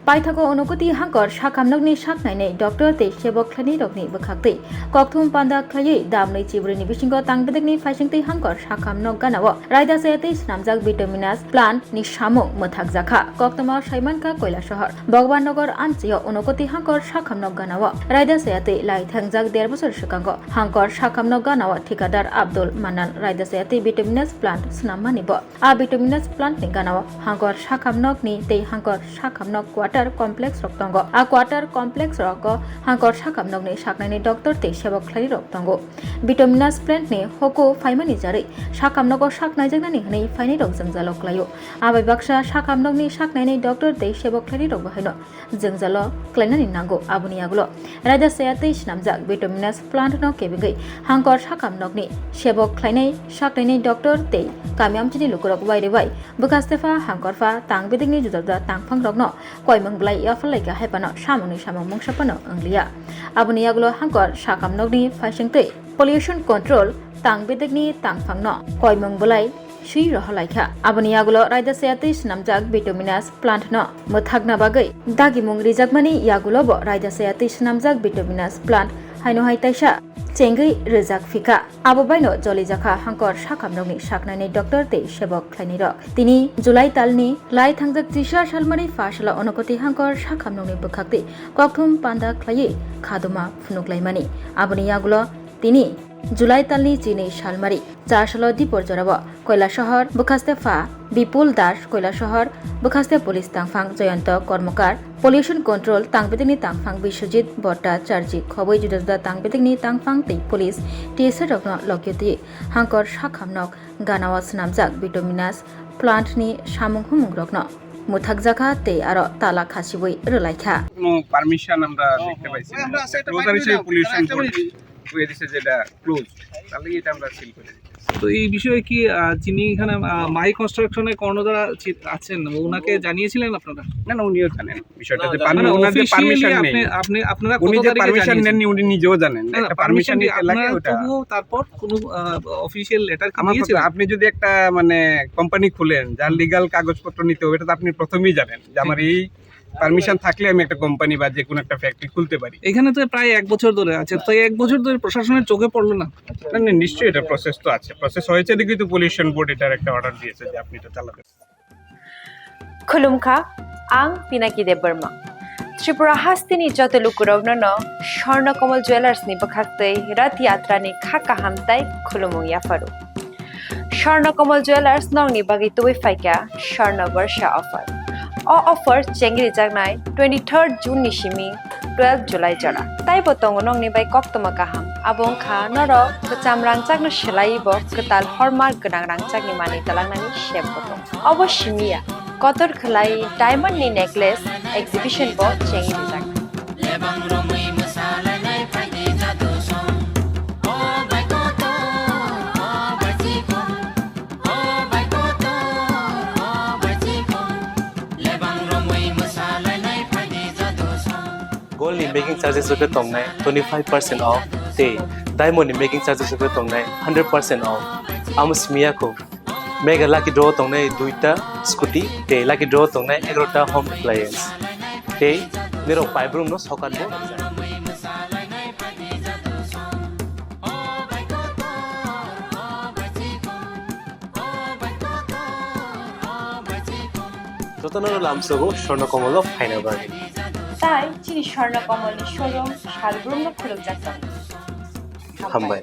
Paithago Onokoti Hankor Shakamnogni Shaknai Doctor Te Shebok Klani Rogni Bakakti Koktum Panda Klaye Damni Chibrini Bishingo Tangbedegni Fashingti Hankor Shakamnog Ganawa Raida Sayati Swnmajak Bituminas Plant Nishamo Rwjakkha Koktama Shaimanka Koila Shahar Bogwan Nogor Anchio Onokoti Hankor Shakamnog Ganawa Raida Sayati Lai Thangjak Derbosor Shikango Hankor Shakamnog Ganawa Thikadar Abdul Manan Raida Sayati Bituminas Plant Swnmanibo A Bituminas Plant Ni Ganawa Hankor Shakamnog Ni Te Hankor Shakamnog Quarter Complex Roktongo A Quarter Complex Roko Hankor Shakamnogni Shaknani Doctor Te Shebok Klani Roktongo Bituminas Plant Ni Hoko Faimani Jari Shakamnogo Shaknajagnani Hani Faini Rokjang Jaloklayo Abai Baksha Shakamnogni Shaknani Doctor Te Shebok Klani Rogbahino Jengzalo Klanani Nango Abuniagulo Raida Sayati Swnmajak Bituminas Plant No Kebigai Hankor Shakamnogni Shebok Klani Shaknani Doctor Te Kamiamchini Lukurok Wairewai Bukastefa Hankorfa Tangbedegni Judada Tangphang Rokno Koimangblai Yafalaika Hepano Shamoni Shamong Mongshapano Anglia Abuniagulo Hankor Shakamnogni Fashingte Pollution Control Tangbedegni Tangphangno Koimangblai Shi Rohalaika Abuniagulo Raida Sayati Swnmajak Bituminas Plant No Muthagna Bagai Dagimung Rwjakkmani Yagulobo Raida Sayati Swnmajak Bituminas Plant Haino Haitaisha Chengi Rwjakkha Abobaino Rwjakkha Hankor Shakamnogni Shaknani Doctor Te Shebok Klani Rok Tini July Talni Lai Thangjak Tisha Shalmari Fashala Onokoti Hankor Shakamnogni Bukakti Kokthum Panda Klaye Khaduma Phunuklaimani Abuniagulo Tini July Talni Chini Shalmari Chashalo Dipor Jorabo Koila Shahar Bukastefa Bipul Dash Koila Shahar Bukaste Police Tangphang Joyanto Kormokar Pollution Control Tangbedegni Tangphang Biswajit Bota Charji Khoboi Judajuda Tangbedegni Tangphang Te Police TSR Rokno Lokyoti Hankor Shakamnog Ganawa Swnmajak Bituminas Plant Ni Shamung Humung Rokno Rwjakkha Te Aro Tala Khasiboi Rwlaikha No permission আমরা দেখতে পাইছি closure হিসেবে pollution করে দিয়েছে যেটা close তাহলে এটা আমরা সিল করে দিই তো এই বিষয়ে কি যিনি এখানে মাই কনস্ট্রাকশনে কর্ণধার আছেন ওনাকে জানিয়েছিলেন আপনারা না না উনিও জানেন বিষয়টা যে ওনার যে পারমিশন নেই আপনারা উনি কত যে তারিখে পারমিশন নেননি উনি নিজেও জানেন একটা পারমিশন নিতে লাগে ওটা তারপর কোনো অফিশিয়াল লেটার কি আমার দিয়েছিলেন আপনি যদি একটা মানে কোম্পানি খুলেন যার লিগ্যাল কাগজপত্র নিতে হবে এটা তো আপনি প্রথমেই জানেন যে আমার এই পারমিশন থাকলে আমি একটা কোম্পানি বা যে কোনো একটা ফ্যাক্টরি খুলতে পারি এখানে তো প্রায় 1 বছর ধরে আছে তো 1 বছর ধরে প্রশাসনের চোখে পড়লো না না নিশ্চয়ই এটা প্রসেস তো আছে প্রসেস হয়েছে দেখি তো পলিউশন বোর্ড এটার একটা অর্ডার দিয়েছে যে আপনি এটা চালাবেন Khulumkha ang Pinaki de Burma Tripura Hastini Jotelukurav no Swarngchati Jewelers ni Bakakte Rath Yatra ni Khaka Hamtai Khulumung Yafaru Swarngchati Jewelers nong ni bagi tuwi faika Swarna Varsha offer O offer Chengri Jagnai 23rd June ni shimi 12 July jara Tai botong nong ni bai koktoma kaham abong kha noro kacham rangchak no shelai bo ketal hormar genang rangchak ni mani talangnani shep botong obo shimiya Kotor Khalai Diamond ni Necklace Exhibition bo Chengi Rijak Gold in making charges of the tong 25% off. Day diamond in making charges of the tong 100% off. Amos Miyako. Mega lucky draw tong duita scooty. Day lucky draw tong 11 home appliance. Day nero five room no sokat bo. Totanaro lamsogo Swarngchati final bargain. Tai chini Swarngchati showroom Shalbrum no Khulumjak Hambai.